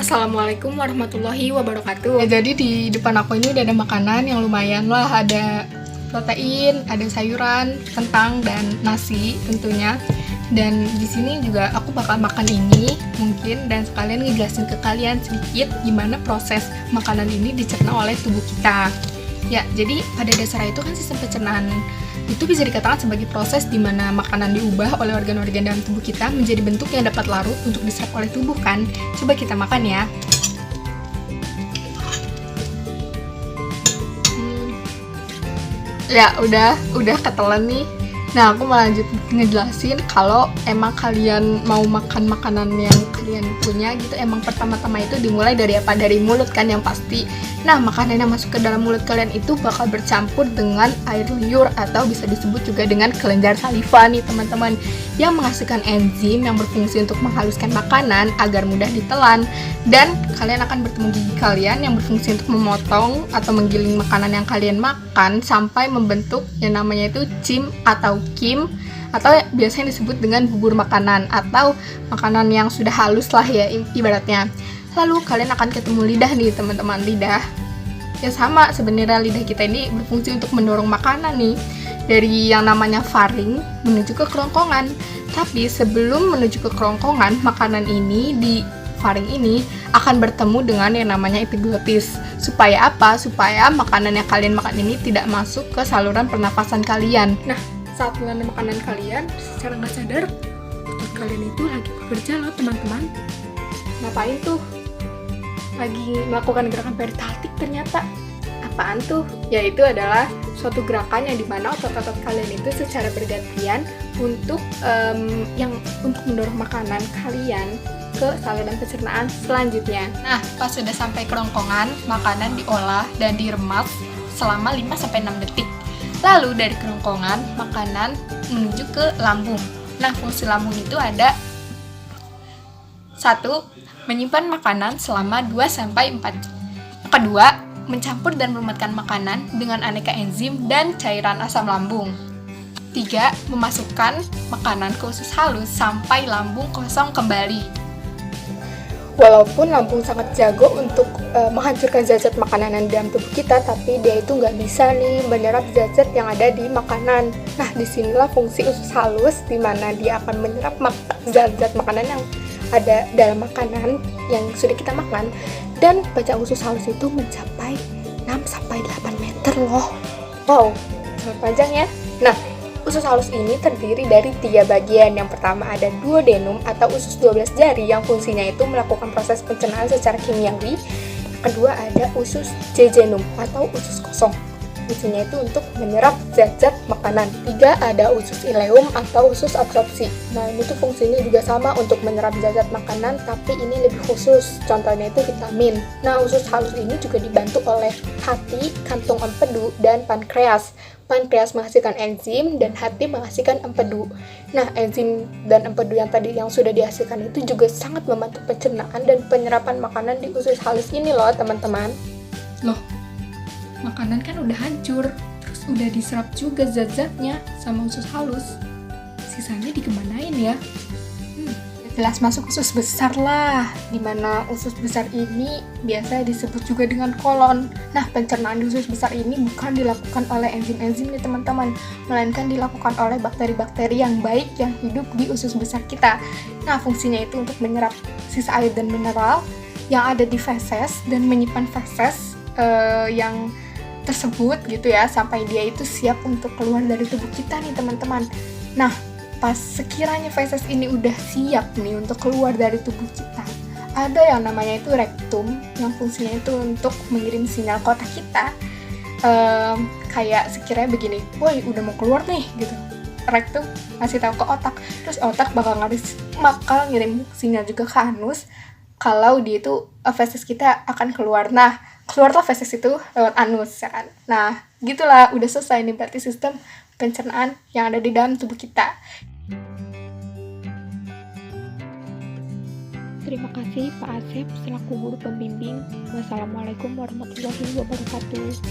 Assalamualaikum warahmatullahi wabarakatuh. Ya, jadi di depan aku ini udah ada makanan yang lumayan lah, ada protein, ada sayuran, kentang dan nasi tentunya. Dan di sini juga aku bakal makan ini mungkin dan sekalian ngejelasin ke kalian sedikit gimana proses makanan ini dicerna oleh tubuh kita. Ya, jadi pada dasarnya itu kan sistem pencernaan itu bisa dikatakan sebagai proses di mana makanan diubah oleh organ-organ dalam tubuh kita menjadi bentuk yang dapat larut untuk diserap oleh tubuh kan. Coba kita makan ya. Ya, udah ketelan nih. Nah, aku mau lanjut ngejelasin kalau emang kalian mau makan makanan yang kalian punya gitu, emang pertama-tama itu dimulai dari apa? Dari mulut kan yang pasti. Nah, makanan yang masuk ke dalam mulut kalian itu bakal bercampur dengan air liur atau bisa disebut juga dengan kelenjar saliva nih teman-teman, yang menghasilkan enzim yang berfungsi untuk menghaluskan makanan agar mudah ditelan, dan kalian akan bertemu gigi kalian yang berfungsi untuk memotong atau menggiling makanan yang kalian makan sampai membentuk yang namanya itu cim atau kim, atau biasanya disebut dengan bubur makanan atau makanan yang sudah halus lah ya ibaratnya. Lalu kalian akan ketemu lidah nih teman-teman. Lidah ya sama sebenarnya, lidah kita ini berfungsi untuk mendorong makanan nih dari yang namanya faring menuju ke kerongkongan. Tapi sebelum menuju ke kerongkongan, makanan ini di faring ini akan bertemu dengan yang namanya epiglotis. Supaya apa? Supaya makanan yang kalian makan ini tidak masuk ke saluran pernapasan kalian. Nah, saat mengenai makanan kalian, secara nggak sadar otot kalian itu lagi bekerja loh teman-teman. Ngapain tuh? Lagi melakukan gerakan peristaltik ternyata. Apaan tuh? Yaitu adalah suatu gerakan yang dimana otot-otot kalian itu secara bergantian untuk mendorong makanan kalian ke saluran pencernaan selanjutnya. Nah, pas sudah sampai kerongkongan, makanan diolah dan diremas selama 5-6 detik. Lalu dari kerongkongan, makanan menuju ke lambung. Nah, fungsi lambung itu ada 1. Menyimpan makanan selama 2-4 jam. Kedua, mencampur dan merumatkan makanan dengan aneka enzim dan cairan asam lambung. 3. Memasukkan makanan ke usus halus sampai lambung kosong kembali. Walaupun lambung sangat jago untuk menghancurkan zat-zat makanan yang dalam tubuh kita, tapi dia itu nggak bisa nih menyerap zat-zat yang ada di makanan. Nah, disinilah fungsi usus halus, di mana dia akan menyerap zat-zat makanan yang ada dalam makanan yang sudah kita makan, dan panjang usus halus itu mencapai 6-8 meter loh. Wow, sangat panjang ya. Nah, usus halus ini terdiri dari 3 bagian. Yang pertama ada duodenum atau usus 12 jari yang fungsinya itu melakukan proses pencernaan secara kimiawi. Yang kedua ada usus jejunum atau usus kosong. Fungsinya itu untuk menyerap zat-zat makanan. 3. Ada usus ileum atau usus absorpsi. Nah, ini tuh fungsinya juga sama untuk menyerap zat-zat makanan, tapi ini lebih khusus. Contohnya itu vitamin. Nah, usus halus ini juga dibantu oleh hati, kantung empedu, dan pankreas. Pankreas menghasilkan enzim dan hati menghasilkan empedu. Nah, enzim dan empedu yang sudah dihasilkan itu juga sangat membantu pencernaan dan penyerapan makanan di usus halus ini loh, teman-teman. Loh, makanan kan udah hancur, terus udah diserap juga zat-zatnya sama usus halus. Sisanya dikemanain ya? Jelas masuk usus besar lah, dimana usus besar ini biasa disebut juga dengan kolon. Nah, pencernaan di usus besar ini bukan dilakukan oleh enzim-enzim nih teman-teman, melainkan dilakukan oleh bakteri-bakteri yang baik yang hidup di usus besar kita. Nah, fungsinya itu untuk menyerap sisa air dan mineral yang ada di feses dan menyimpan feses yang tersebut gitu ya, sampai dia itu siap untuk keluar dari tubuh kita nih teman-teman. Nah, pas sekiranya feses ini udah siap nih untuk keluar dari tubuh kita, ada yang namanya itu rektum yang fungsinya itu untuk mengirim sinyal ke otak kita. Kayak sekiranya begini, woi udah mau keluar nih gitu. Rektum ngasih tahu ke otak, terus otak bakal ngirim sinyal juga ke anus kalau dia itu feses kita akan keluar. Nah, keluarlah feses itu lewat anus ya kan. Nah, gitulah udah selesai nih berarti sistem pencernaan yang ada di dalam tubuh kita. Terima kasih Pak Asep selaku guru pembimbing. Wassalamualaikum warahmatullahi wabarakatuh.